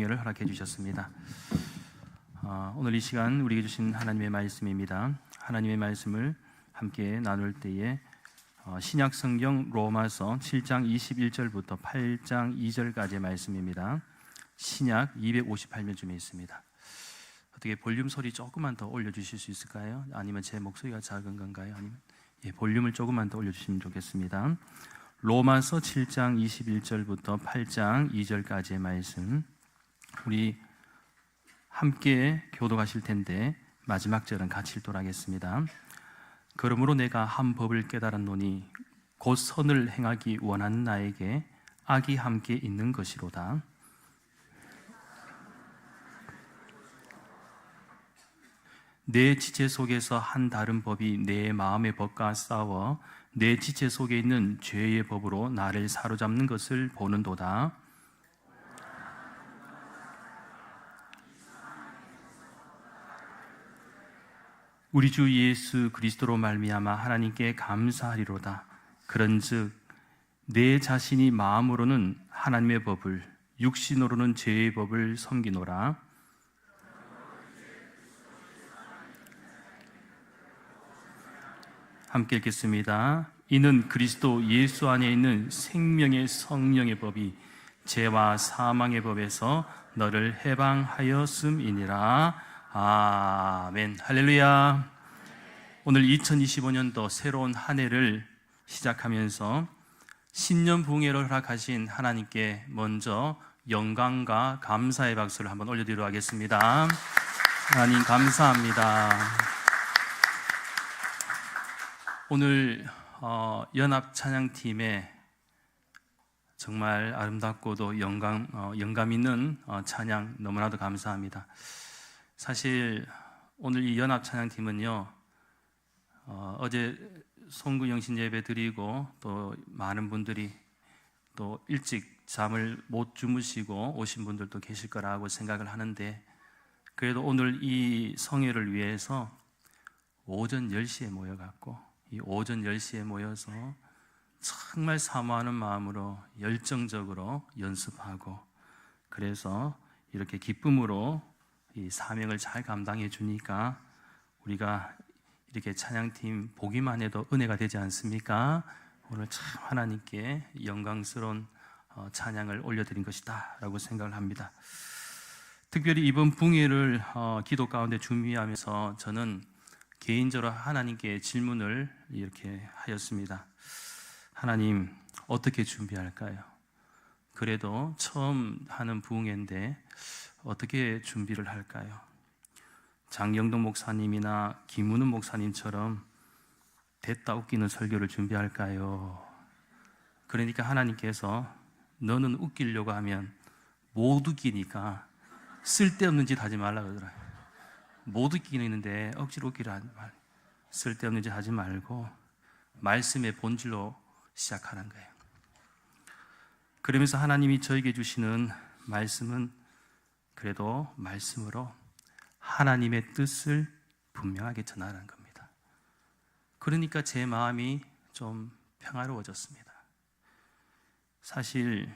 를 허락해 주셨습니다. 오늘 이 시간 우리에게 주신 하나님의 말씀입니다. 하나님의 말씀을 함께 나눌 때에 신약 성경 로마서 7장 21절부터 8장 2절까지의 말씀입니다. 신약 258면쯤에 있습니다. 어떻게 볼륨 소리 조금만 더 올려주실 수 있을까요? 아니면 제 목소리가 작은 건가요? 아니면 볼륨을 조금만 더 올려주시면 좋겠습니다. 로마서 7장 21절부터 8장 2절까지의 말씀, 우리 함께 교독하실 텐데 마지막 절은 같이 읽도록 하겠습니다. 그러므로 내가 한 법을 깨달았노니 곧 선을 행하기 원하는 나에게 악이 함께 있는 것이로다. 내 지체 속에서 한 다른 법이 내 마음의 법과 싸워 내 지체 속에 있는 죄의 법으로 나를 사로잡는 것을 보는도다. 우리 주 예수 그리스도로 말미암아 하나님께 감사하리로다. 그런즉 내 자신이 마음으로는 하나님의 법을, 육신으로는 죄의 법을 섬기노라. 함께 읽겠습니다. 이는 그리스도 예수 안에 있는 생명의 성령의 법이 죄와 사망의 법에서 너를 해방하였음이니라. 아멘. 할렐루야. 오늘 2025년도 새로운 한 해를 시작하면서 신년 부흥회를 허락하신 하나님께 먼저 영광과 감사의 박수를 한번 올려드리도록 하겠습니다. 하나님 감사합니다. 오늘 연합 찬양팀의 정말 아름답고도 영감 있는 찬양 너무나도 감사합니다. 사실 오늘 이 연합 찬양팀은요, 어제 송구 영신 예배 드리고 또 많은 분들이 또 일찍 잠을 못 주무시고 오신 분들도 계실 거라고 생각을 하는데, 그래도 오늘 이 성회를 위해서 오전 10시에 모여갖고 이 오전 10시에 모여서 정말 사모하는 마음으로 열정적으로 연습하고, 그래서 이렇게 기쁨으로 이 사명을 잘 감당해 주니까 우리가 이렇게 찬양팀 보기만 해도 은혜가 되지 않습니까? 오늘 참 하나님께 영광스러운 찬양을 올려드린 것이다 라고 생각을 합니다. 특별히 이번 부흥회를 기도 가운데 준비하면서 저는 개인적으로 하나님께 질문을 이렇게 하였습니다. 하나님, 어떻게 준비할까요? 그래도 처음 하는 부흥회인데 어떻게 준비를 할까요? 장영동 목사님이나 김문은 목사님처럼 됐다 웃기는 설교를 준비할까요? 그러니까 하나님께서 너는 웃기려고 하면 못 웃기니까 쓸데없는 짓 하지 말라 그러더라고요. 못 웃기는데 억지로 웃기라 하지 말고, 쓸데없는 짓 하지 말고 말씀의 본질로 시작하는 거예요. 그러면서 하나님이 저에게 주시는 말씀은 그래도 말씀으로 하나님의 뜻을 분명하게 전하라는 겁니다. 그러니까 제 마음이 좀 평화로워졌습니다. 사실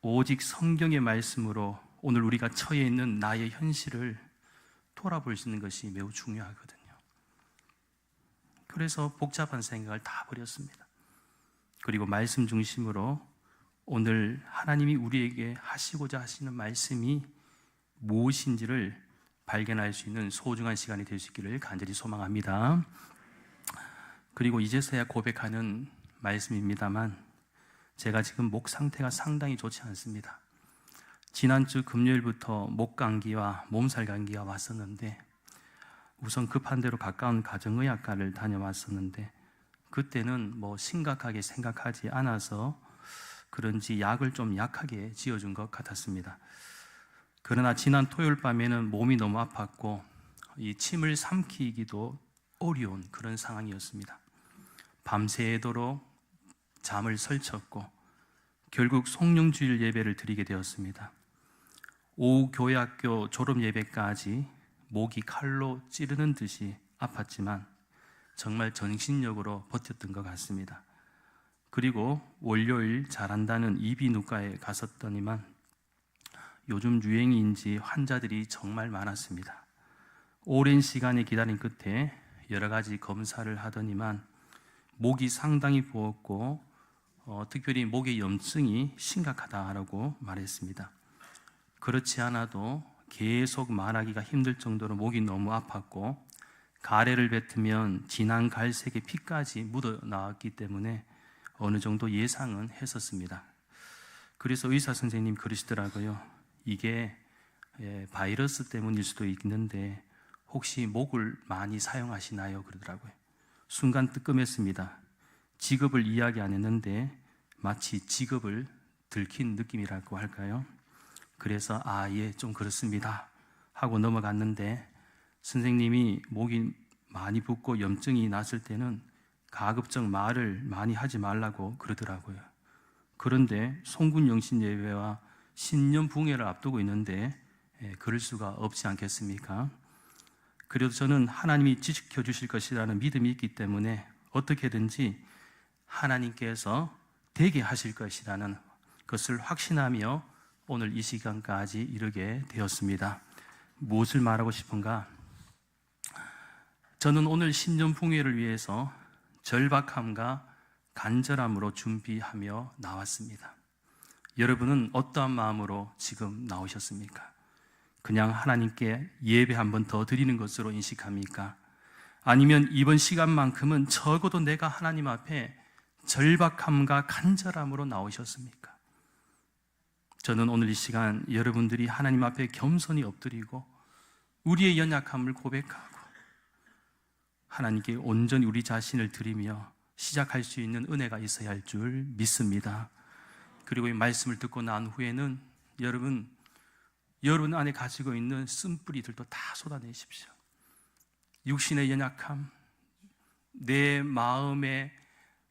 오직 성경의 말씀으로 오늘 우리가 처해 있는 나의 현실을 돌아볼 수 있는 것이 매우 중요하거든요. 그래서 복잡한 생각을 다 버렸습니다. 그리고 말씀 중심으로 오늘 하나님이 우리에게 하시고자 하시는 말씀이 무엇인지를 발견할 수 있는 소중한 시간이 될 수 있기를 간절히 소망합니다. 그리고 이제서야 고백하는 말씀입니다만, 제가 지금 목 상태가 상당히 좋지 않습니다. 지난주 금요일부터 목 감기와 몸살 감기가 왔었는데, 우선 급한 대로 가까운 가정의학과를 다녀왔었는데, 그때는 뭐 심각하게 생각하지 않아서 그런지 약을 좀 약하게 지어준 것 같았습니다. 그러나 지난 토요일 밤에는 몸이 너무 아팠고 이 침을 삼키기도 어려운 그런 상황이었습니다. 밤새도록 잠을 설쳤고 결국 송영주일 예배를 드리게 되었습니다. 오후 교회학교 졸업 예배까지 목이 칼로 찌르는 듯이 아팠지만 정말 정신력으로 버텼던 것 같습니다. 그리고 월요일 잘한다는 이비인후과에 갔었더니만 요즘 유행인지 환자들이 정말 많았습니다. 오랜 시간에 기다린 끝에 여러 가지 검사를 하더니만 목이 상당히 부었고 특별히 목의 염증이 심각하다라고 말했습니다. 그렇지 않아도 계속 말하기가 힘들 정도로 목이 너무 아팠고 가래를 뱉으면 진한 갈색의 피까지 묻어나왔기 때문에 어느 정도 예상은 했었습니다. 그래서 의사 선생님 그러시더라고요. 이게 바이러스 때문일 수도 있는데 혹시 목을 많이 사용하시나요? 그러더라고요. 순간 뜨끔했습니다. 직업을 이야기 안 했는데 마치 직업을 들킨 느낌이라고 할까요? 그래서 예, 좀 그렇습니다 하고 넘어갔는데 선생님이 목이 많이 붓고 염증이 났을 때는 가급적 말을 많이 하지 말라고 그러더라고요. 그런데 송군영신 예배와 신년붕해를 앞두고 있는데 그럴 수가 없지 않겠습니까? 그래도 저는 하나님이 지켜주실 것이라는 믿음이 있기 때문에 어떻게든지 하나님께서 되게 하실 것이라는 것을 확신하며 오늘 이 시간까지 이르게 되었습니다. 무엇을 말하고 싶은가? 저는 오늘 신년붕회를 위해서 절박함과 간절함으로 준비하며 나왔습니다. 여러분은 어떠한 마음으로 지금 나오셨습니까? 그냥 하나님께 예배 한 번 더 드리는 것으로 인식합니까? 아니면 이번 시간만큼은 적어도 내가 하나님 앞에 절박함과 간절함으로 나오셨습니까? 저는 오늘 이 시간 여러분들이 하나님 앞에 겸손히 엎드리고 우리의 연약함을 고백하고 하나님께 온전히 우리 자신을 드리며 시작할 수 있는 은혜가 있어야 할 줄 믿습니다. 그리고 이 말씀을 듣고 난 후에는 여러분 안에 가지고 있는 쓴뿌리들도 다 쏟아내십시오. 육신의 연약함, 내 마음의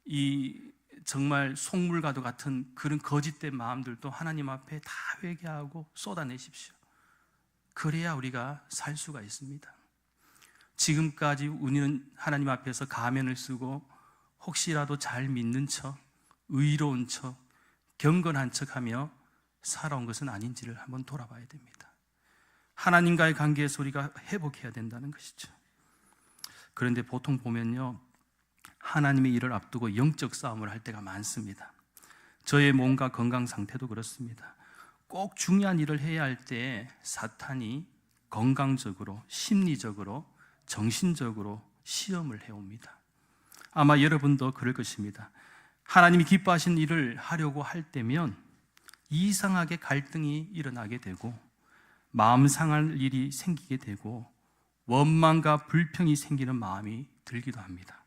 이 정말 속물과도 같은 그런 거짓된 마음들도 하나님 앞에 다 회개하고 쏟아내십시오. 그래야 우리가 살 수가 있습니다. 지금까지 우리는 하나님 앞에서 가면을 쓰고 혹시라도 잘 믿는 척, 의로운 척, 경건한 척하며 살아온 것은 아닌지를 한번 돌아봐야 됩니다. 하나님과의 관계에서 우리가 회복해야 된다는 것이죠. 그런데 보통 보면요, 하나님의 일을 앞두고 영적 싸움을 할 때가 많습니다. 저의 몸과 건강 상태도 그렇습니다. 꼭 중요한 일을 해야 할 때 사탄이 건강적으로, 심리적으로, 정신적으로 시험을 해옵니다. 아마 여러분도 그럴 것입니다. 하나님이 기뻐하신 일을 하려고 할 때면 이상하게 갈등이 일어나게 되고 마음 상할 일이 생기게 되고 원망과 불평이 생기는 마음이 들기도 합니다.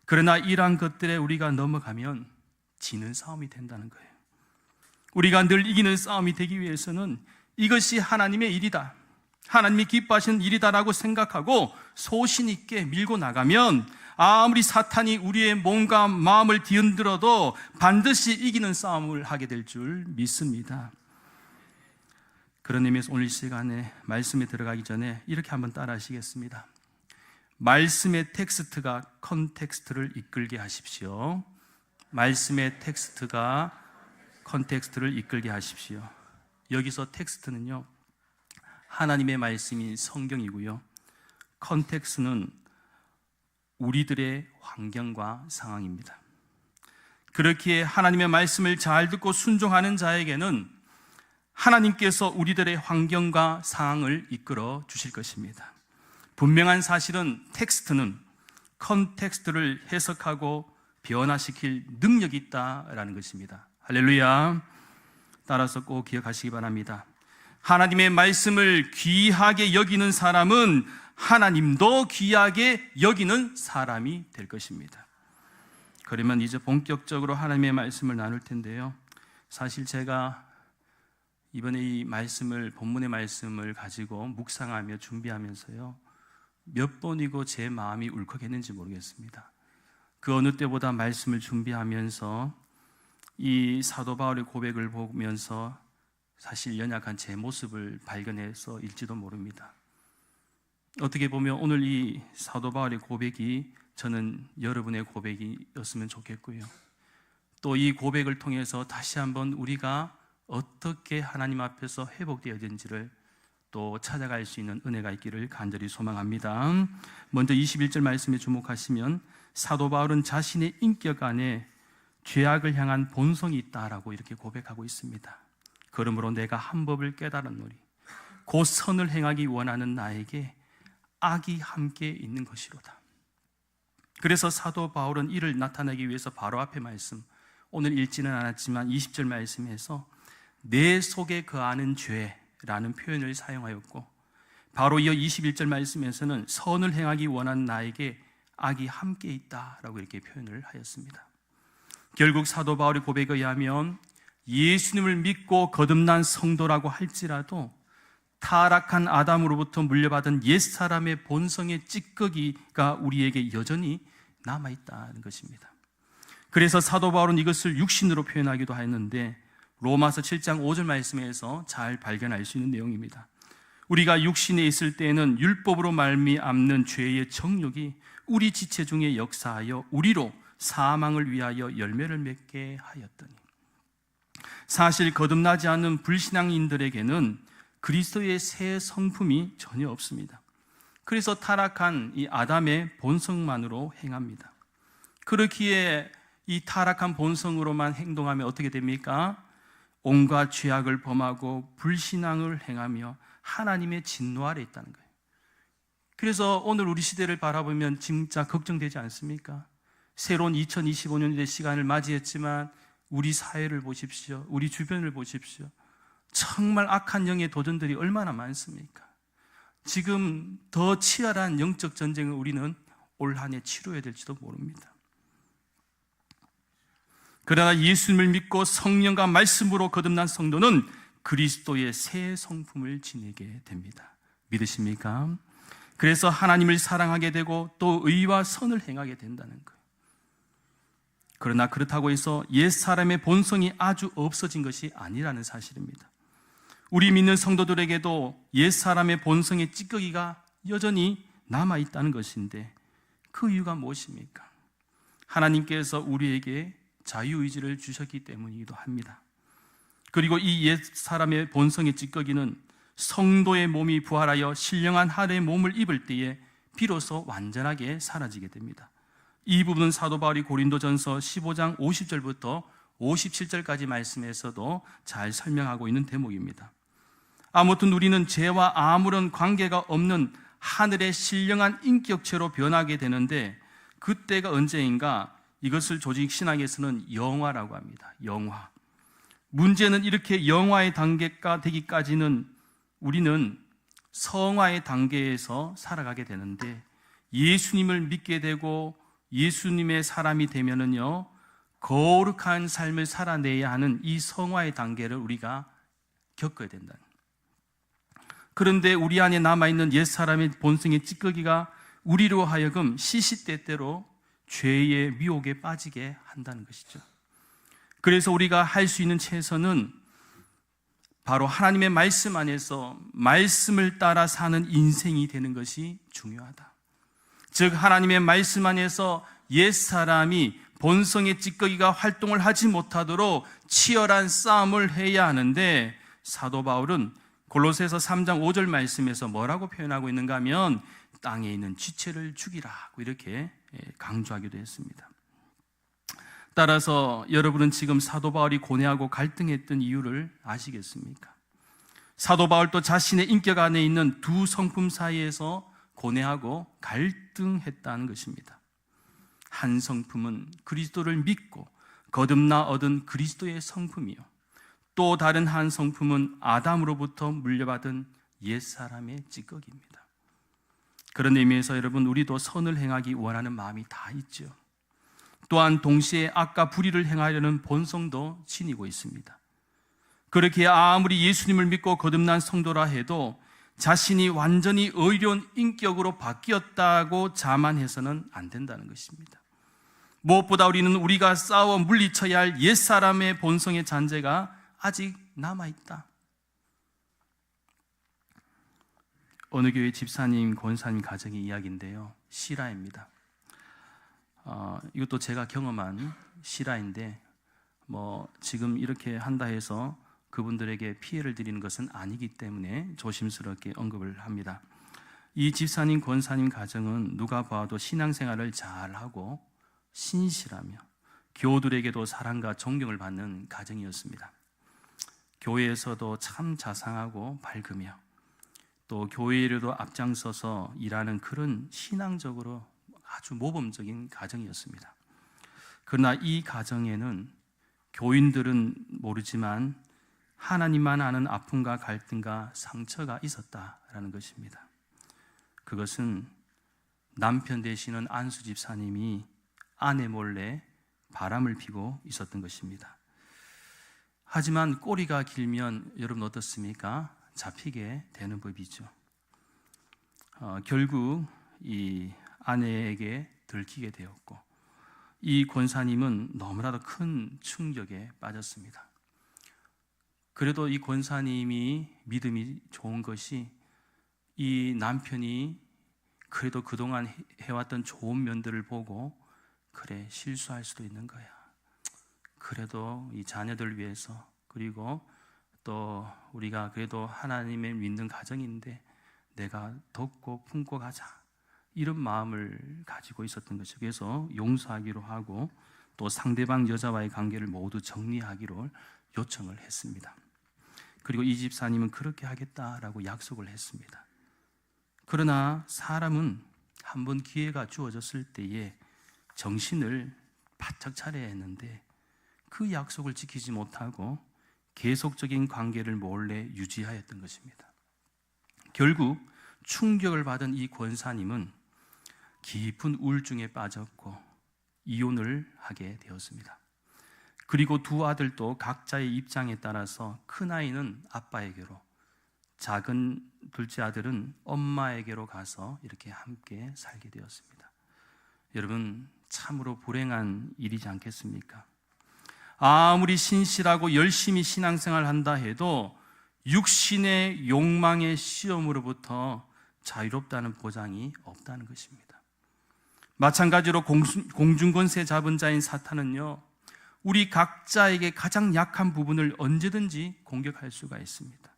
그러나 이러한 것들에 우리가 넘어가면 지는 싸움이 된다는 거예요. 우리가 늘 이기는 싸움이 되기 위해서는 이것이 하나님의 일이다, 하나님이 기뻐하시는 일이다라고 생각하고 소신 있게 밀고 나가면 아무리 사탄이 우리의 몸과 마음을 뒤흔들어도 반드시 이기는 싸움을 하게 될 줄 믿습니다. 그런 의미에서 오늘 시간에 말씀에 들어가기 전에 이렇게 한번 따라 하시겠습니다. 말씀의 텍스트가 컨텍스트를 이끌게 하십시오. 말씀의 텍스트가 컨텍스트를 이끌게 하십시오. 여기서 텍스트는요, 하나님의 말씀인 성경이고요, 컨텍스트는 우리들의 환경과 상황입니다. 그렇기에 하나님의 말씀을 잘 듣고 순종하는 자에게는 하나님께서 우리들의 환경과 상황을 이끌어 주실 것입니다. 분명한 사실은 텍스트는 컨텍스트를 해석하고 변화시킬 능력이 있다라는 것입니다. 할렐루야. 따라서 꼭 기억하시기 바랍니다. 하나님의 말씀을 귀하게 여기는 사람은 하나님도 귀하게 여기는 사람이 될 것입니다. 그러면 이제 본격적으로 하나님의 말씀을 나눌 텐데요, 사실 제가 이번에 이 말씀을, 본문의 말씀을 가지고 묵상하며 준비하면서요, 몇 번이고 제 마음이 울컥했는지 모르겠습니다. 그 어느 때보다 말씀을 준비하면서 이 사도 바울의 고백을 보면서 사실 연약한 제 모습을 발견해서일지도 모릅니다. 어떻게 보면 오늘 이 사도 바울의 고백이 저는 여러분의 고백이었으면 좋겠고요, 또 이 고백을 통해서 다시 한번 우리가 어떻게 하나님 앞에서 회복되어야되는지를 또 찾아갈 수 있는 은혜가 있기를 간절히 소망합니다. 먼저 21절 말씀에 주목하시면 사도 바울은 자신의 인격 안에 죄악을 향한 본성이 있다라고 이렇게 고백하고 있습니다. 그러므로 내가 한 법을 깨달았노니 곧 선을 행하기 원하는 나에게 악이 함께 있는 것이로다. 그래서 사도 바울은 이를 나타내기 위해서 바로 앞에 말씀, 오늘 읽지는 않았지만 20절 말씀에서 내 속에 거하는 죄라는 표현을 사용하였고, 바로 이어 21절 말씀에서는 선을 행하기 원하는 나에게 악이 함께 있다라고 이렇게 표현을 하였습니다. 결국 사도 바울의 고백에 의하면 예수님을 믿고 거듭난 성도라고 할지라도 타락한 아담으로부터 물려받은 옛사람의 본성의 찌꺼기가 우리에게 여전히 남아있다는 것입니다. 그래서 사도 바울은 이것을 육신으로 표현하기도 했는데 로마서 7장 5절 말씀에서 잘 발견할 수 있는 내용입니다. 우리가 육신에 있을 때에는 율법으로 말미암는 죄의 정욕이 우리 지체 중에 역사하여 우리로 사망을 위하여 열매를 맺게 하였더니, 사실 거듭나지 않는 불신앙인들에게는 그리스도의 새 성품이 전혀 없습니다. 그래서 타락한 이 아담의 본성만으로 행합니다. 그렇기에 이 타락한 본성으로만 행동하면 어떻게 됩니까? 온갖 죄악을 범하고 불신앙을 행하며 하나님의 진노 아래 있다는 거예요. 그래서 오늘 우리 시대를 바라보면 진짜 걱정되지 않습니까? 새로운 2025년의 시간을 맞이했지만 우리 사회를 보십시오. 우리 주변을 보십시오. 정말 악한 영의 도전들이 얼마나 많습니까? 지금 더 치열한 영적 전쟁을 우리는 올 한 해 치러야 될지도 모릅니다. 그러나 예수님을 믿고 성령과 말씀으로 거듭난 성도는 그리스도의 새 성품을 지니게 됩니다. 믿으십니까? 그래서 하나님을 사랑하게 되고 또 의와 선을 행하게 된다는 거예요. 그러나 그렇다고 해서 옛사람의 본성이 아주 없어진 것이 아니라는 사실입니다. 우리 믿는 성도들에게도 옛사람의 본성의 찌꺼기가 여전히 남아있다는 것인데 그 이유가 무엇입니까? 하나님께서 우리에게 자유의지를 주셨기 때문이기도 합니다. 그리고 이 옛사람의 본성의 찌꺼기는 성도의 몸이 부활하여 신령한 하늘의 몸을 입을 때에 비로소 완전하게 사라지게 됩니다. 이 부분은 사도 바울이 고린도전서 15장 50절부터 57절까지 말씀에서도 잘 설명하고 있는 대목입니다. 아무튼 우리는 죄와 아무런 관계가 없는 하늘의 신령한 인격체로 변하게 되는데 그때가 언제인가? 이것을 조직 신학에서는 영화라고 합니다. 영화. 문제는 이렇게 영화의 단계가 되기까지는 우리는 성화의 단계에서 살아가게 되는데 예수님을 믿게 되고 예수님의 사람이 되면은요, 거룩한 삶을 살아내야 하는 이 성화의 단계를 우리가 겪어야 된다. 그런데 우리 안에 남아있는 옛사람의 본성의 찌꺼기가 우리로 하여금 시시때때로 죄의 미혹에 빠지게 한다는 것이죠. 그래서 우리가 할 수 있는 최선은 바로 하나님의 말씀 안에서 말씀을 따라 사는 인생이 되는 것이 중요하다. 즉 하나님의 말씀 안에서 옛사람이 본성의 찌꺼기가 활동을 하지 못하도록 치열한 싸움을 해야 하는데 사도 바울은 골로새서 3장 5절 말씀에서 뭐라고 표현하고 있는가 하면 땅에 있는 지체를 죽이라고 이렇게 강조하기도 했습니다. 따라서 여러분은 지금 사도 바울이 고뇌하고 갈등했던 이유를 아시겠습니까? 사도 바울도 자신의 인격 안에 있는 두 성품 사이에서 고뇌하고 갈등했다는 것입니다. 한 성품은 그리스도를 믿고 거듭나 얻은 그리스도의 성품이요, 또 다른 한 성품은 아담으로부터 물려받은 옛사람의 찌꺼기입니다. 그런 의미에서 여러분, 우리도 선을 행하기 원하는 마음이 다 있죠. 또한 동시에 악과 불의를 행하려는 본성도 지니고 있습니다. 그렇게 아무리 예수님을 믿고 거듭난 성도라 해도 자신이 완전히 의로운 인격으로 바뀌었다고 자만해서는 안 된다는 것입니다. 무엇보다 우리는 우리가 싸워 물리쳐야 할 옛사람의 본성의 잔재가 아직 남아있다. 어느 교회 집사님, 권사님 가정의 이야기인데요, 실화입니다. 이것도 제가 경험한 실화인데 지금 이렇게 한다 해서 그분들에게 피해를 드리는 것은 아니기 때문에 조심스럽게 언급을 합니다. 이 집사님, 권사님 가정은 누가 봐도 신앙생활을 잘하고 신실하며 교우들에게도 사랑과 존경을 받는 가정이었습니다. 교회에서도 참 자상하고 밝으며 또 교회에도 앞장서서 일하는 그런 신앙적으로 아주 모범적인 가정이었습니다. 그러나 이 가정에는 교인들은 모르지만 하나님만 아는 아픔과 갈등과 상처가 있었다라는 것입니다. 그것은 남편 되시는 안수 집사님이 아내 몰래 바람을 피고 있었던 것입니다. 하지만 꼬리가 길면 여러분 어떻습니까? 잡히게 되는 법이죠. 결국 이 아내에게 들키게 되었고 이 권사님은 너무나도 큰 충격에 빠졌습니다. 그래도 이 권사님이 믿음이 좋은 것이 이 남편이 그래도 그동안 해왔던 좋은 면들을 보고 그래, 실수할 수도 있는 거야. 그래도 이 자녀들 위해서, 그리고 또 우리가 그래도 하나님을 믿는 가정인데 내가 덮고 품고 가자, 이런 마음을 가지고 있었던 것이죠. 그래서 용서하기로 하고 또 상대방 여자와의 관계를 모두 정리하기로 요청을 했습니다. 그리고 이 집사님은 그렇게 하겠다라고 약속을 했습니다. 그러나 사람은 한번 기회가 주어졌을 때에 정신을 바짝 차려야 했는데 그 약속을 지키지 못하고 계속적인 관계를 몰래 유지하였던 것입니다. 결국 충격을 받은 이 권사님은 깊은 우울증에 빠졌고 이혼을 하게 되었습니다. 그리고 두 아들도 각자의 입장에 따라서 큰아이는 아빠에게로, 작은 둘째 아들은 엄마에게로 가서 이렇게 함께 살게 되었습니다. 여러분, 참으로 불행한 일이지 않겠습니까? 아무리 신실하고 열심히 신앙생활을 한다 해도 육신의 욕망의 시험으로부터 자유롭다는 보장이 없다는 것입니다. 마찬가지로 공중권세 잡은 자인 사탄은요, 우리 각자에게 가장 약한 부분을 언제든지 공격할 수가 있습니다.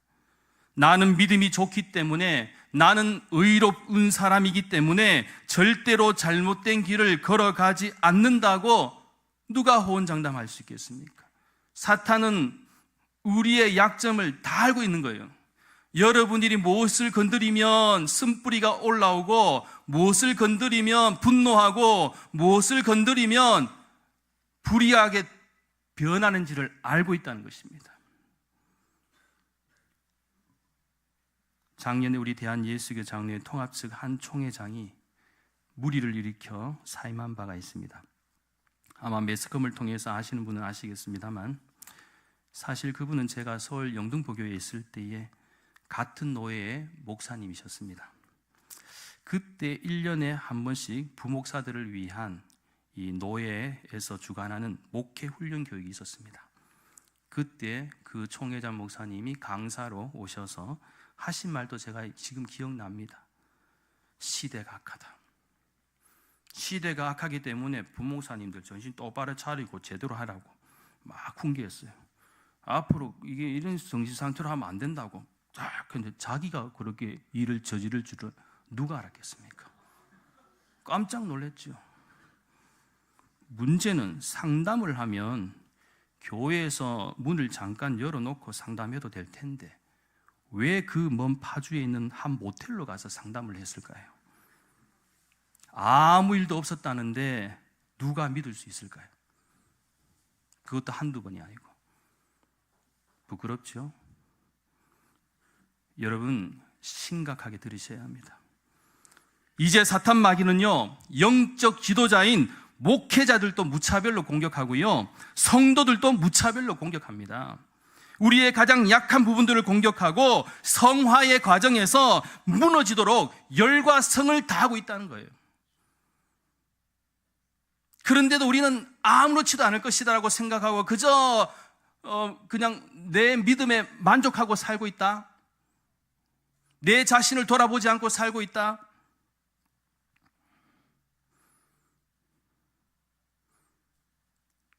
나는 믿음이 좋기 때문에, 나는 의로운 사람이기 때문에 절대로 잘못된 길을 걸어가지 않는다고 누가 호언장담할 수 있겠습니까? 사탄은 우리의 약점을 다 알고 있는 거예요. 여러분들이 무엇을 건드리면 쓴뿌리가 올라오고, 무엇을 건드리면 분노하고, 무엇을 건드리면 불이하게 변하는지를 알고 있다는 것입니다. 작년에 우리 대한예수교 장로회 통합 측 한 총회장이 물의를 일으켜 사임한 바가 있습니다. 아마 매스컴을 통해서 아시는 분은 아시겠습니다만, 사실 그분은 제가 서울 영등포교회에 있을 때에 같은 노회의 목사님이셨습니다. 그때 1년에 한 번씩 부목사들을 위한 이 노회에서 주관하는 목회 훈련 교육이 있었습니다. 그때 그 총회장 목사님이 강사로 오셔서 하신 말도 제가 지금 기억납니다. 시대가 악하다. 시대가 악하기 때문에 부목사님들 정신 똑바로 차리고 제대로 하라고 막 훈계했어요. 앞으로 이게 이런 정신 상태로 하면 안 된다고. 근데 자기가 그렇게 일을 저지를 줄은 누가 알았겠습니까? 깜짝 놀랐죠. 문제는 상담을 하면 교회에서 문을 잠깐 열어놓고 상담해도 될 텐데 왜 그 먼 파주에 있는 한 모텔로 가서 상담을 했을까요? 아무 일도 없었다는데 누가 믿을 수 있을까요? 그것도 한두 번이 아니고. 부끄럽죠? 여러분, 심각하게 들으셔야 합니다. 이제 사탄 마귀는요, 영적 지도자인 목회자들도 무차별로 공격하고요, 성도들도 무차별로 공격합니다. 우리의 가장 약한 부분들을 공격하고 성화의 과정에서 무너지도록 열과 성을 다하고 있다는 거예요. 그런데도 우리는 아무렇지도 않을 것이다라고 생각하고 그저 그냥 내 믿음에 만족하고 살고 있다. 내 자신을 돌아보지 않고 살고 있다.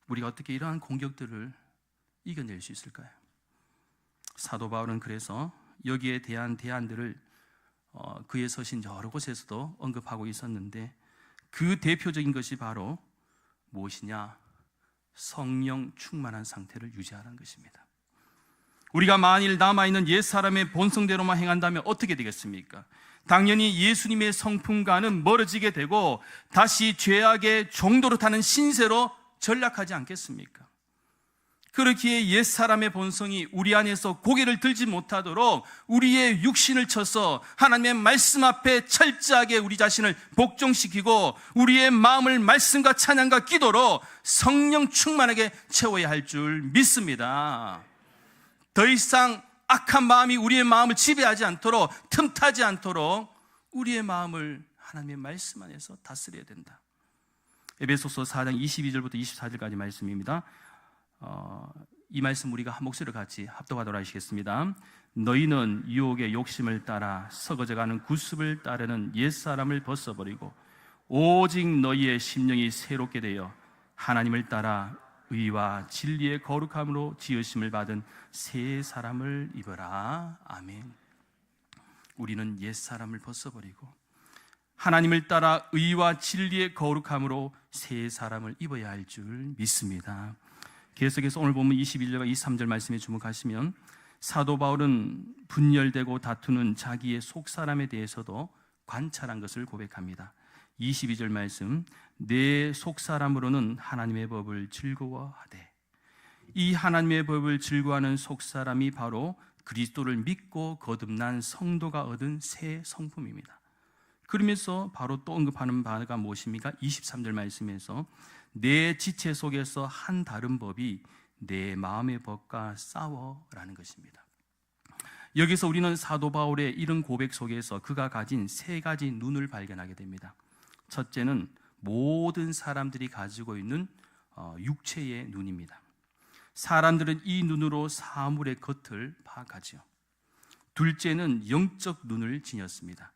우리가 어떻게 이러한 공격들을 이겨낼 수 있을까요? 사도 바울은 그래서 여기에 대한 대안들을 그의 서신 여러 곳에서도 언급하고 있었는데, 그 대표적인 것이 바로 무엇이냐? 성령 충만한 상태를 유지하라는 것입니다. 우리가 만일 남아있는 옛사람의 본성대로만 행한다면 어떻게 되겠습니까? 당연히 예수님의 성품과는 멀어지게 되고 다시 죄악의 종도로 타는 신세로 전락하지 않겠습니까? 그렇기에 옛사람의 본성이 우리 안에서 고개를 들지 못하도록 우리의 육신을 쳐서 하나님의 말씀 앞에 철저하게 우리 자신을 복종시키고 우리의 마음을 말씀과 찬양과 기도로 성령 충만하게 채워야 할 줄 믿습니다. 더 이상 악한 마음이 우리의 마음을 지배하지 않도록, 틈타지 않도록 우리의 마음을 하나님의 말씀 안에서 다스려야 된다. 에베소서 4장 22절부터 24절까지 말씀입니다. 이 말씀 우리가 한 목소리로 같이 합독하도록 하시겠습니다. 너희는 유혹의 욕심을 따라 썩어져가는 구습을 따르는 옛사람을 벗어버리고 오직 너희의 심령이 새롭게 되어 하나님을 따라 의와 진리의 거룩함으로 지으심을 받은 새 사람을 입어라. 아멘. 우리는 옛사람을 벗어버리고 하나님을 따라 의와 진리의 거룩함으로 새 사람을 입어야 할 줄 믿습니다. 계속해서 오늘 보면 21절과 23절 말씀에 주목하시면 사도 바울은 분열되고 다투는 자기의 속사람에 대해서도 관찰한 것을 고백합니다. 22절 말씀, 내 속사람으로는 하나님의 법을 즐거워하되. 이 하나님의 법을 즐거워하는 속사람이 바로 그리스도를 믿고 거듭난 성도가 얻은 새 성품입니다. 그러면서 바로 또 언급하는 바가 무엇입니까? 23절 말씀에서 내 지체 속에서 한 다른 법이 내 마음의 법과 싸워라는 것입니다. 여기서 우리는 사도 바울의 이런 고백 속에서 그가 가진 세 가지 눈을 발견하게 됩니다. 첫째는 모든 사람들이 가지고 있는 육체의 눈입니다. 사람들은 이 눈으로 사물의 겉을 파악하죠. 둘째는 영적 눈을 지녔습니다.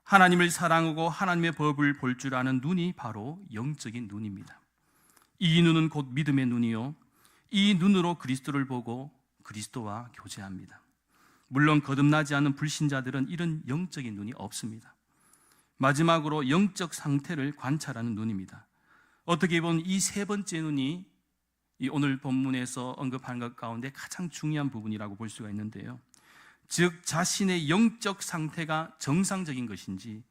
하나님을 사랑하고 하나님의 법을 볼 줄 아는 눈이 바로 영적인 눈입니다. 이 눈은 곧 믿음의 눈이요, 이 눈으로 그리스도를 보고 그리스도와 교제합니다. 물론 거듭나지 않은 불신자들은 이런 영적인 눈이 없습니다. 마지막으로 영적 상태를 관찰하는 눈입니다. 어떻게 보면 이 세 번째 눈이 이 오늘 본문에서 언급한 것 가운데 가장 중요한 부분이라고 볼 수가 있는데요. 즉 자신의 영적 상태가 정상적인 것인지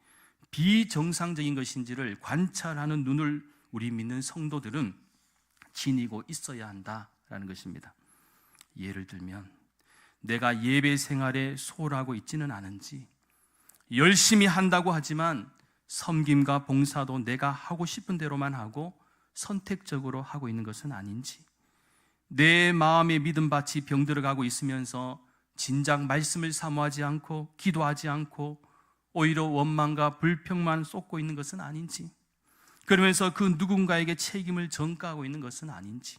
비정상적인 것인지를 관찰하는 눈을 우리 믿는 성도들은 지니고 있어야 한다라는 것입니다. 예를 들면 내가 예배 생활에 소홀하고 있지는 않은지, 열심히 한다고 하지만 섬김과 봉사도 내가 하고 싶은 대로만 하고 선택적으로 하고 있는 것은 아닌지, 내 마음의 믿음밭이 병들어가고 있으면서 진작 말씀을 사모하지 않고 기도하지 않고 오히려 원망과 불평만 쏟고 있는 것은 아닌지, 그러면서 그 누군가에게 책임을 전가하고 있는 것은 아닌지,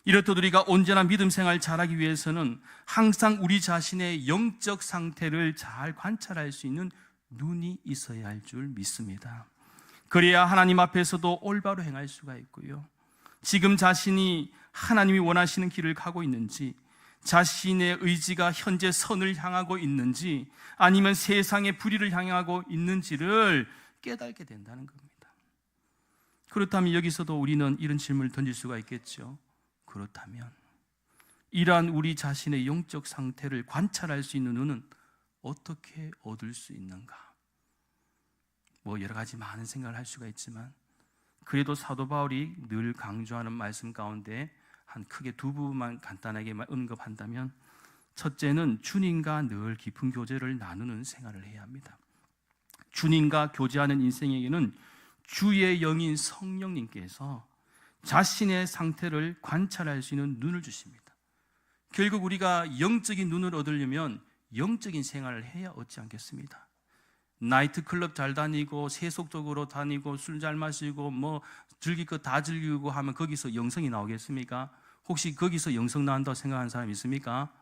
이렇듯 우리가 온전한 믿음 생활 잘하기 위해서는 항상 우리 자신의 영적 상태를 잘 관찰할 수 있는 눈이 있어야 할 줄 믿습니다. 그래야 하나님 앞에서도 올바로 행할 수가 있고요, 지금 자신이 하나님이 원하시는 길을 가고 있는지, 자신의 의지가 현재 선을 향하고 있는지 아니면 세상의 불의를 향하고 있는지를 깨닫게 된다는 겁니다. 그렇다면 여기서도 우리는 이런 질문을 던질 수가 있겠죠. 그렇다면 이러한 우리 자신의 영적 상태를 관찰할 수 있는 눈은 어떻게 얻을 수 있는가? 여러 가지 많은 생각을 할 수가 있지만 그래도 사도 바울이 늘 강조하는 말씀 가운데 한 크게 두 부분만 간단하게 언급한다면, 첫째는 주님과 늘 깊은 교제를 나누는 생활을 해야 합니다. 주님과 교제하는 인생에게는 주의 영인 성령님께서 자신의 상태를 관찰할 수 있는 눈을 주십니다. 결국 우리가 영적인 눈을 얻으려면 영적인 생활을 해야 얻지 않겠습니다. 나이트클럽 잘 다니고 세속적으로 다니고 술 잘 마시고 즐길 거 다 즐기고 하면 거기서 영성이 나오겠습니까? 혹시 거기서 영성 나온다고 생각하는 사람 있습니까?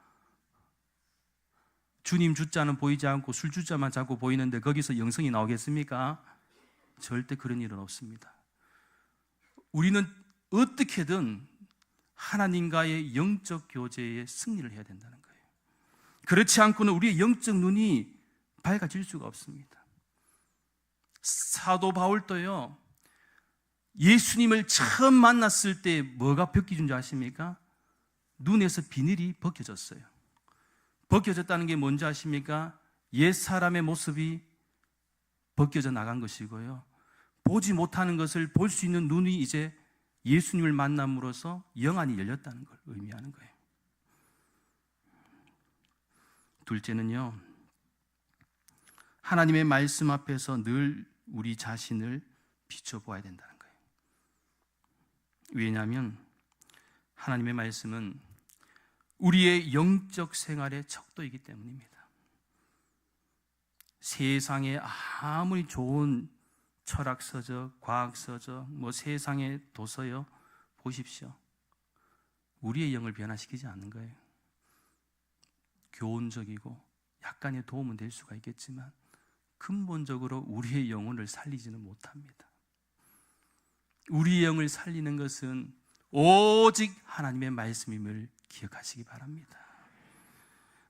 주님 주자는 보이지 않고 술 주자만 자꾸 보이는데 거기서 영성이 나오겠습니까? 절대 그런 일은 없습니다. 우리는 어떻게든 하나님과의 영적 교제에 승리를 해야 된다는 거예요. 그렇지 않고는 우리의 영적 눈이 밝아질 수가 없습니다. 사도 바울도요, 예수님을 처음 만났을 때 뭐가 벗겨진 줄 아십니까? 눈에서 비늘이 벗겨졌어요. 벗겨졌다는 게 뭔지 아십니까? 옛 사람의 모습이 벗겨져 나간 것이고요, 보지 못하는 것을 볼 수 있는 눈이 이제 예수님을 만남으로써 영안이 열렸다는 걸 의미하는 거예요. 둘째는요, 하나님의 말씀 앞에서 늘 우리 자신을 비춰보아야 된다는 거예요. 왜냐하면 하나님의 말씀은 우리의 영적 생활의 척도이기 때문입니다. 세상에 아무리 좋은 철학서적, 과학서적, 세상의 도서요, 보십시오. 우리의 영을 변화시키지 않는 거예요. 교훈적이고 약간의 도움은 될 수가 있겠지만 근본적으로 우리의 영혼을 살리지는 못합니다. 우리의 영을 살리는 것은 오직 하나님의 말씀임을 기억하시기 바랍니다.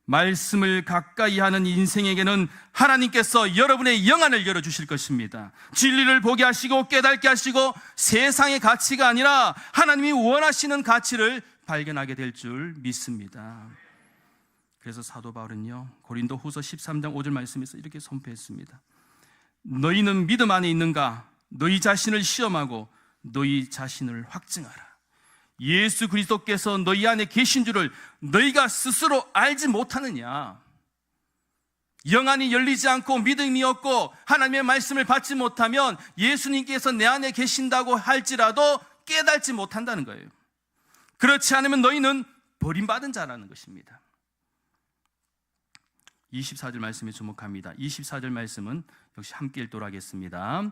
말씀을 가까이 하는 인생에게는 하나님께서 여러분의 영안을 열어주실 것입니다. 진리를 보게 하시고 깨닫게 하시고 세상의 가치가 아니라 하나님이 원하시는 가치를 발견하게 될 줄 믿습니다. 그래서 사도 바울은요, 고린도 후서 13장 5절 말씀에서 이렇게 선포했습니다. 너희는 믿음 안에 있는가? 너희 자신을 시험하고 너희 자신을 확증하라. 예수 그리스도께서 너희 안에 계신 줄을 너희가 스스로 알지 못하느냐? 영안이 열리지 않고 믿음이 없고 하나님의 말씀을 받지 못하면 예수님께서 내 안에 계신다고 할지라도 깨닫지 못한다는 거예요. 그렇지 않으면 너희는 버림받은 자라는 것입니다. 24절 말씀에 주목합니다. 24절 말씀은 역시 함께 읽도록 하겠습니다.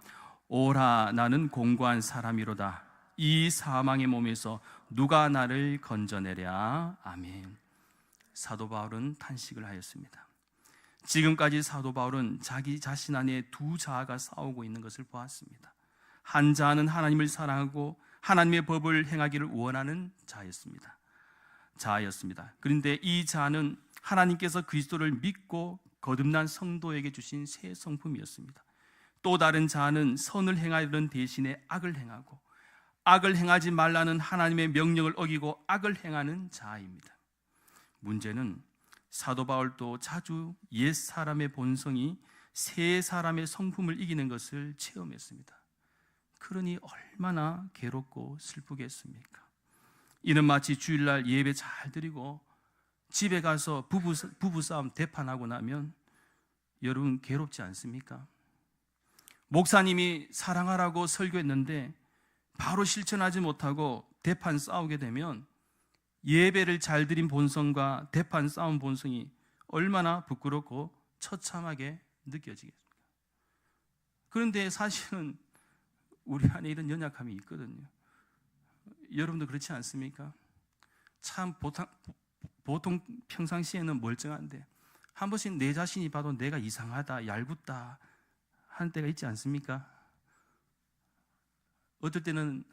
오라, 나는 공고한 사람이로다. 이 사망의 몸에서 누가 나를 건져내랴. 아멘. 사도 바울은 탄식을 하였습니다. 지금까지 사도 바울은 자기 자신 안에 두 자아가 싸우고 있는 것을 보았습니다. 한 자아는 하나님을 사랑하고 하나님의 법을 행하기를 원하는 자였습니다. 그런데 이 자아는 하나님께서 그리스도를 믿고 거듭난 성도에게 주신 새 성품이었습니다. 또 다른 자아는 선을 행하려는 대신에 악을 행하고 악을 행하지 말라는 하나님의 명령을 어기고 악을 행하는 자아입니다. 문제는 사도 바울도 자주 옛 사람의 본성이 새 사람의 성품을 이기는 것을 체험했습니다. 그러니 얼마나 괴롭고 슬프겠습니까? 이는 마치 주일날 예배 잘 드리고 집에 가서 부부싸움 대판하고 나면 여러분 괴롭지 않습니까? 목사님이 사랑하라고 설교했는데 바로 실천하지 못하고 대판 싸우게 되면 예배를 잘 드린 본성과 대판 싸운 본성이 얼마나 부끄럽고 처참하게 느껴지겠습니까? 그런데 사실은 우리 안에 이런 연약함이 있거든요. 여러분도 그렇지 않습니까? 참 보통 평상시에는 멀쩡한데 한 번씩 내 자신이 봐도 내가 이상하다, 얄궂다 하는 때가 있지 않습니까? 어떨 때는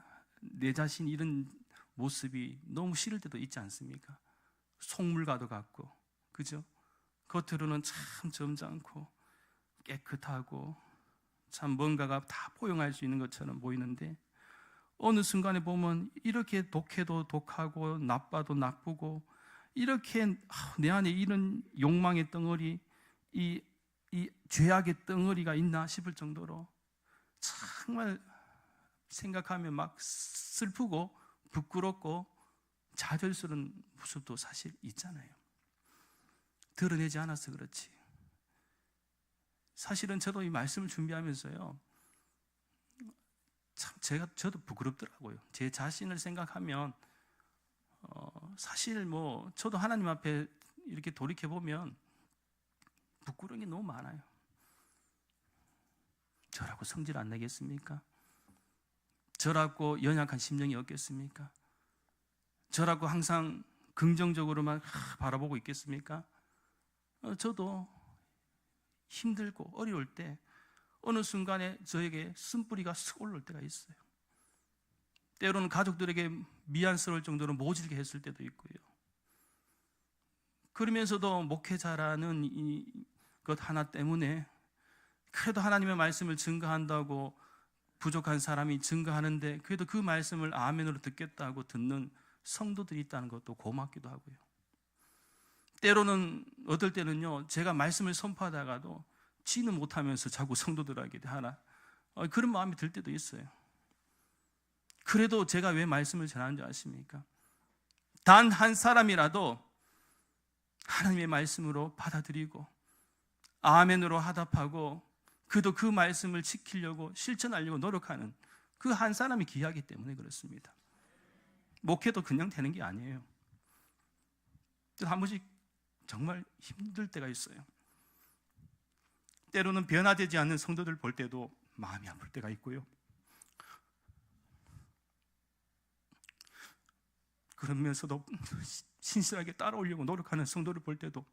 내 자신 이런 모습이 너무 싫을 때도 있지 않습니까? 속물과도 같고, 그죠? 겉으로는 참 점잖고 깨끗하고 참 뭔가가 다 포용할 수 있는 것처럼 보이는데 어느 순간에 보면 이렇게 독해도 독하고 나빠도 나쁘고 이렇게 내 안에 이런 욕망의 덩어리, 이 죄악의 덩어리가 있나 싶을 정도로 정말 생각하면 막 슬프고 부끄럽고 좌절스러운 모습도 사실 있잖아요. 드러내지 않아서 그렇지. 사실은 저도 이 말씀을 준비하면서요, 참 저도 부끄럽더라고요. 제 자신을 생각하면 사실 저도 하나님 앞에 이렇게 돌이켜 보면 부끄러운 게 너무 많아요. 저라고 성질 안 내겠습니까? 저라고 연약한 심령이 없겠습니까? 저라고 항상 긍정적으로만 바라보고 있겠습니까? 저도 힘들고 어려울 때 어느 순간에 저에게 쓴뿌리가 쓱 올라올 때가 있어요. 때로는 가족들에게 미안스러울 정도로 모질게 했을 때도 있고요. 그러면서도 목회자라는 이것 하나 때문에 그래도 하나님의 말씀을 증거한다고 부족한 사람이 증거하는데 그래도 그 말씀을 아멘으로 듣겠다고 듣는 성도들이 있다는 것도 고맙기도 하고요. 때로는 어떨 때는요, 제가 말씀을 선포하다가도 지는 못하면서 자꾸 성도들에게 하나 그런 마음이 들 때도 있어요. 그래도 제가 왜 말씀을 전하는 줄 아십니까? 단 한 사람이라도 하나님의 말씀으로 받아들이고 아멘으로 화답하고 그도 그 말씀을 지키려고 실천하려고 노력하는 그 한 사람이 귀하기 때문에 그렇습니다. 목회도 그냥 되는 게 아니에요. 한 번씩 정말 힘들 때가 있어요. 때로는 변화되지 않는 성도들 볼 때도 마음이 아플 때가 있고요. 그러면서도 신실하게 따라오려고 노력하는 성도를 볼 때도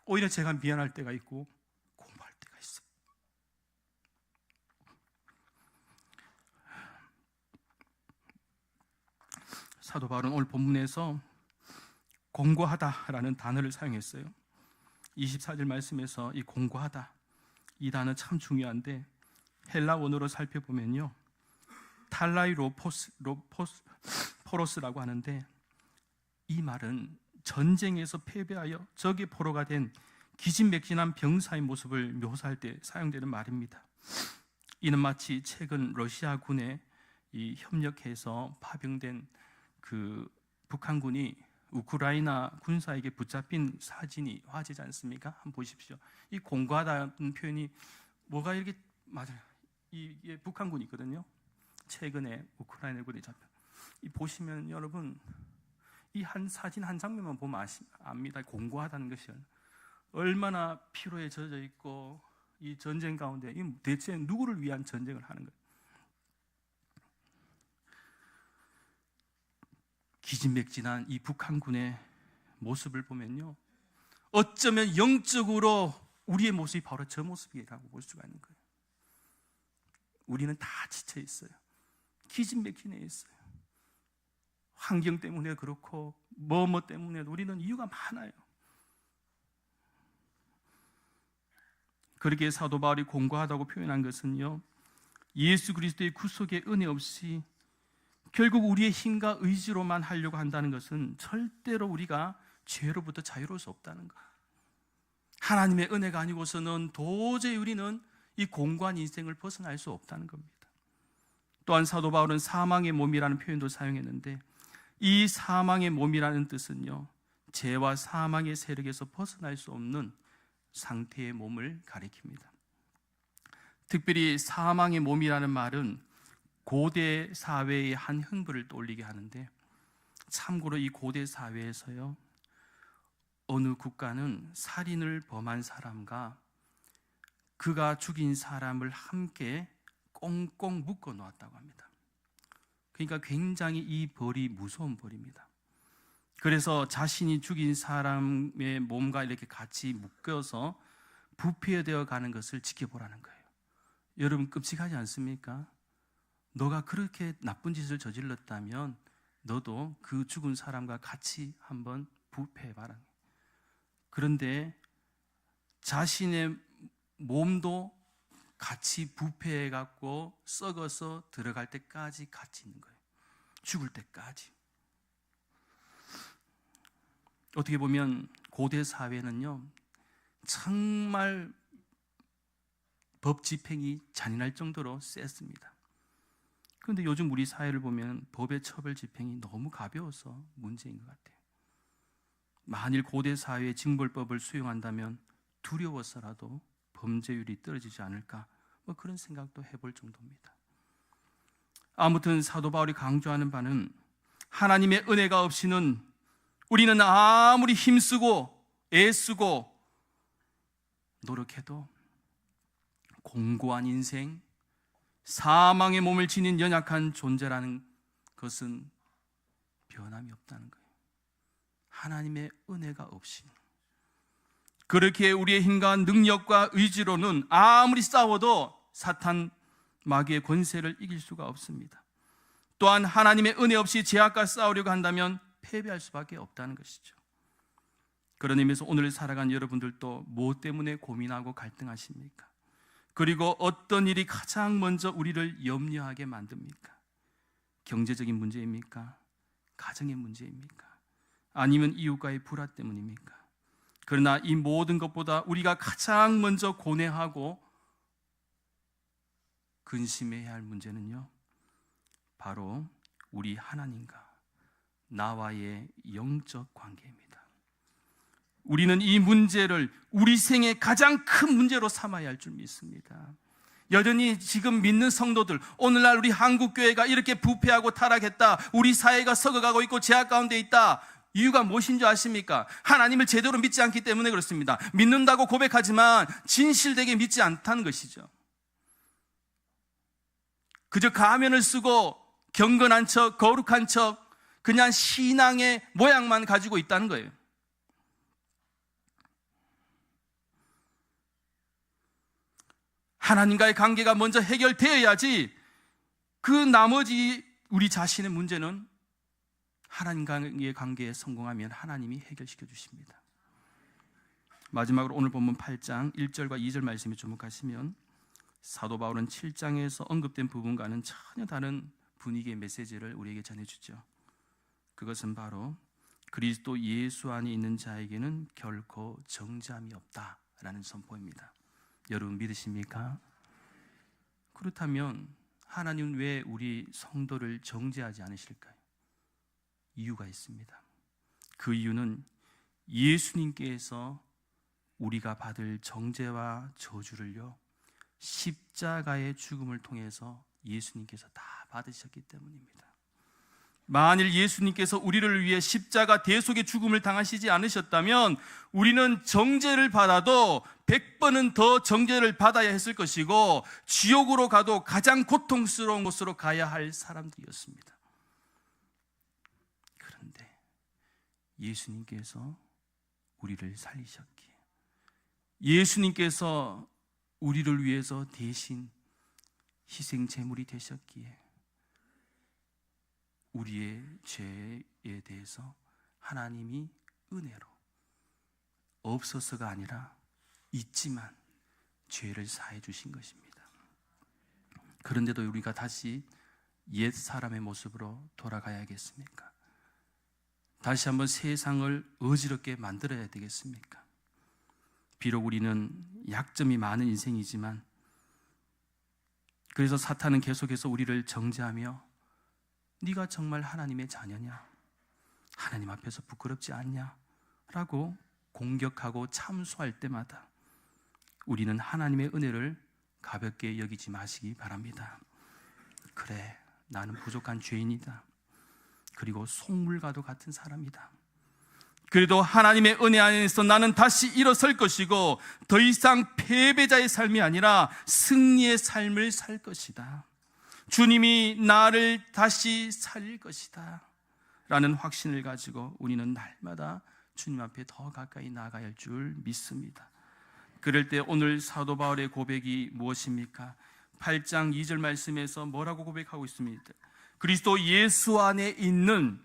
오히려 제가 미안할 때가 있고 고마울 때가 있어요. 사도 바울은 오늘 본문에서 공고하다라는 단어를 사용했어요. 24절 말씀에서 이 공고하다, 이 단어 참 중요한데 헬라 원어로 살펴보면요, 탈라이로포로스라고 하는데 이 말은 전쟁에서 패배하여 적의 포로가 된 기진맥진한 병사의 모습을 묘사할 때 사용되는 말입니다. 이는 마치 최근 러시아군에 협력해서 파병된 그 북한군이 우크라이나 군사에게 붙잡힌 사진이 화제지 않습니까? 한번 보십시오. 이 공고하다는 표현이 뭐가 이렇게 맞아요. 이게 북한군이 있거든요. 최근에 우크라이나 군이 잡혀. 이 보시면 여러분 이 한 사진 한 장면만 보면 압니다. 공고하다는 것이 얼마나 피로에 젖어 있고 이 전쟁 가운데 이 대체 누구를 위한 전쟁을 하는 거예요? 기진맥진한 이 북한군의 모습을 보면요, 어쩌면 영적으로 우리의 모습이 바로 저 모습이라고 볼 수가 있는 거예요. 우리는 다 지쳐 있어요. 기진맥진해 있어요. 환경 때문에 그렇고 뭐 때문에 우리는 이유가 많아요. 그렇게 사도 바울이 공고하다고 표현한 것은요, 예수 그리스도의 구속의 은혜 없이 결국 우리의 힘과 의지로만 하려고 한다는 것은 절대로 우리가 죄로부터 자유로울 수 없다는 것. 하나님의 은혜가 아니고서는 도저히 우리는 이 공고한 인생을 벗어날 수 없다는 겁니다. 또한 사도 바울은 사망의 몸이라는 표현도 사용했는데 이 사망의 몸이라는 뜻은요, 죄와 사망의 세력에서 벗어날 수 없는 상태의 몸을 가리킵니다. 특별히 사망의 몸이라는 말은 고대 사회의 한 흥부를 떠올리게 하는데, 참고로 이 고대 사회에서요, 어느 국가는 살인을 범한 사람과 그가 죽인 사람을 함께 꽁꽁 묶어 놓았다고 합니다. 그러니까 굉장히 이 벌이 무서운 벌입니다. 그래서 자신이 죽인 사람의 몸과 이렇게 같이 묶여서 부패되어 가는 것을 지켜보라는 거예요. 여러분 끔찍하지 않습니까? 너가 그렇게 나쁜 짓을 저질렀다면 너도 그 죽은 사람과 같이 한번 부패해봐라. 그런데 자신의 몸도 같이 부패해갖고 썩어서 들어갈 때까지 같이 있는 거예요. 죽을 때까지. 어떻게 보면 고대 사회는요, 정말 법 집행이 잔인할 정도로 셌습니다. 그런데 요즘 우리 사회를 보면 법의 처벌 집행이 너무 가벼워서 문제인 것 같아요. 만일 고대 사회의 징벌법을 수용한다면 두려워서라도 범죄율이 떨어지지 않을까, 그런 생각도 해볼 정도입니다. 아무튼 사도 바울이 강조하는 바는 하나님의 은혜가 없이는 우리는 아무리 힘쓰고 애쓰고 노력해도 공고한 인생, 사망의 몸을 지닌 연약한 존재라는 것은 변함이 없다는 거예요. 하나님의 은혜가 없이 그렇게 우리의 힘과 능력과 의지로는 아무리 싸워도 사탄 마귀의 권세를 이길 수가 없습니다. 또한 하나님의 은혜 없이 죄악과 싸우려고 한다면 패배할 수밖에 없다는 것이죠. 그런 의미에서 오늘 살아간 여러분들도 무엇 때문에 고민하고 갈등하십니까? 그리고 어떤 일이 가장 먼저 우리를 염려하게 만듭니까? 경제적인 문제입니까? 가정의 문제입니까? 아니면 이웃과의 불화 때문입니까? 그러나 이 모든 것보다 우리가 가장 먼저 고뇌하고 근심해야 할 문제는요, 바로 우리 하나님과 나와의 영적 관계입니다. 우리는 이 문제를 우리 생의 가장 큰 문제로 삼아야 할 줄 믿습니다. 여전히 지금 믿는 성도들, 오늘날 우리 한국교회가 이렇게 부패하고 타락했다, 우리 사회가 썩어가고 있고 죄악 가운데 있다, 이유가 무엇인 줄 아십니까? 하나님을 제대로 믿지 않기 때문에 그렇습니다. 믿는다고 고백하지만 진실되게 믿지 않다는 것이죠. 그저 가면을 쓰고 경건한 척, 거룩한 척, 그냥 신앙의 모양만 가지고 있다는 거예요. 하나님과의 관계가 먼저 해결되어야지 그 나머지 우리 자신의 문제는 하나님과의 관계에 성공하면 하나님이 해결시켜 주십니다. 마지막으로 오늘 본문 8장 1절과 2절 말씀에 주목하시면 사도 바울은 7장에서 언급된 부분과는 전혀 다른 분위기의 메시지를 우리에게 전해주죠. 그것은 바로 그리스도 예수 안에 있는 자에게는 결코 정죄함이 없다라는 선포입니다. 여러분 믿으십니까? 그렇다면 하나님은 왜 우리 성도를 정죄하지 않으실까요? 이유가 있습니다. 그 이유는 예수님께서 우리가 받을 정죄와 저주를요, 십자가의 죽음을 통해서 예수님께서 다 받으셨기 때문입니다. 만일 예수님께서 우리를 위해 십자가 대속의 죽음을 당하시지 않으셨다면 우리는 정죄를 받아도 100번은 더 정죄를 받아야 했을 것이고 지옥으로 가도 가장 고통스러운 곳으로 가야 할 사람들이었습니다. 그런데 예수님께서 우리를 살리셨기에, 예수님께서 우리를 위해서 대신 희생 제물이 되셨기에 우리의 죄에 대해서 하나님이 은혜로 없어서가 아니라 있지만 죄를 사해 주신 것입니다. 그런데도 우리가 다시 옛 사람의 모습으로 돌아가야겠습니까? 다시 한번 세상을 어지럽게 만들어야 되겠습니까? 비록 우리는 약점이 많은 인생이지만, 그래서 사탄은 계속해서 우리를 정죄하며 네가 정말 하나님의 자녀냐? 하나님 앞에서 부끄럽지 않냐? 라고 공격하고 참소할 때마다 우리는 하나님의 은혜를 가볍게 여기지 마시기 바랍니다. 그래, 나는 부족한 죄인이다. 그리고 속물과도 같은 사람이다. 그래도 하나님의 은혜 안에서 나는 다시 일어설 것이고 더 이상 패배자의 삶이 아니라 승리의 삶을 살 것이다. 주님이 나를 다시 살릴 것이다 라는 확신을 가지고 우리는 날마다 주님 앞에 더 가까이 나아가야 할 줄 믿습니다. 그럴 때 오늘 사도 바울의 고백이 무엇입니까? 8장 2절 말씀에서 뭐라고 고백하고 있습니다. 그리스도 예수 안에 있는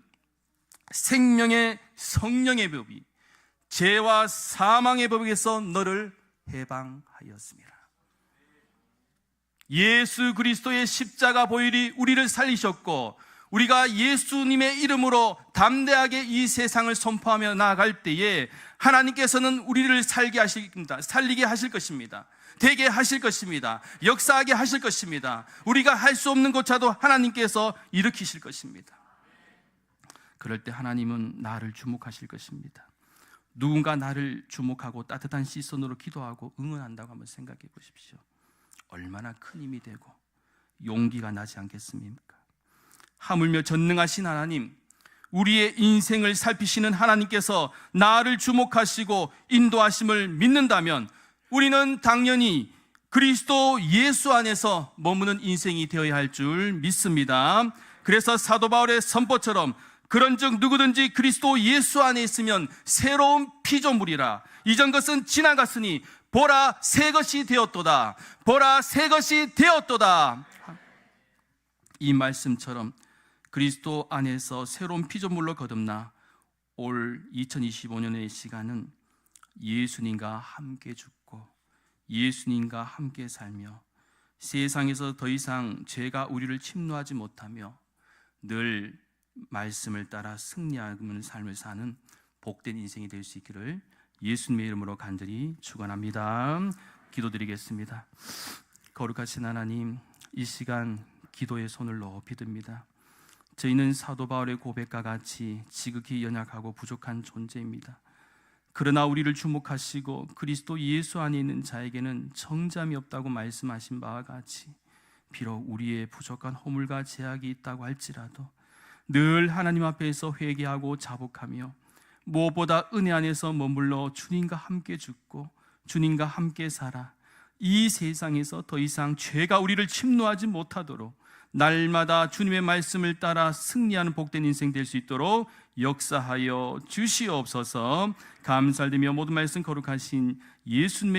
생명의 성령의 법이 죄와 사망의 법에서 너를 해방하였습니다. 예수 그리스도의 십자가 보혈이 우리를 살리셨고, 우리가 예수님의 이름으로 담대하게 이 세상을 선포하며 나아갈 때에 하나님께서는 우리를 살게 하십니다. 살리게 하실 것입니다. 되게 하실 것입니다. 역사하게 하실 것입니다. 우리가 할 수 없는 것조차도 하나님께서 일으키실 것입니다. 그럴 때 하나님은 나를 주목하실 것입니다. 누군가 나를 주목하고 따뜻한 시선으로 기도하고 응원한다고 한번 생각해 보십시오. 얼마나 큰 힘이 되고 용기가 나지 않겠습니까? 하물며 전능하신 하나님, 우리의 인생을 살피시는 하나님께서 나를 주목하시고 인도하심을 믿는다면 우리는 당연히 그리스도 예수 안에서 머무는 인생이 되어야 할 줄 믿습니다. 그래서 사도 바울의 선포처럼 그런즉 누구든지 그리스도 예수 안에 있으면 새로운 피조물이라. 이전 것은 지나갔으니 보라 새 것이 되었도다. 보라 새 것이 되었도다. 이 말씀처럼 그리스도 안에서 새로운 피조물로 거듭나 올 2025년의 시간은 예수님과 함께 죽고 예수님과 함께 살며 세상에서 더 이상 죄가 우리를 침노하지 못하며 늘 말씀을 따라 승리하는 삶을 사는 복된 인생이 될 수 있기를 예수님의 이름으로 간절히 축원합니다. 기도드리겠습니다. 거룩하신 하나님, 이 시간 기도의 손을 높이 듭니다. 저희는 사도 바울의 고백과 같이 지극히 연약하고 부족한 존재입니다. 그러나 우리를 주목하시고 그리스도 예수 안에 있는 자에게는 정잠이 없다고 말씀하신 바와 같이 비록 우리의 부족한 허물과 제약이 있다고 할지라도 늘 하나님 앞에서 회개하고 자복하며 무엇보다 은혜 안에서 머물러 주님과 함께 죽고 주님과 함께 살아 이 세상에서 더 이상 죄가 우리를 침노하지 못하도록 날마다 주님의 말씀을 따라 승리하는 복된 인생 될 수 있도록 역사하여 주시옵소서. 감사드리며 모든 말씀 거룩하신 예수님의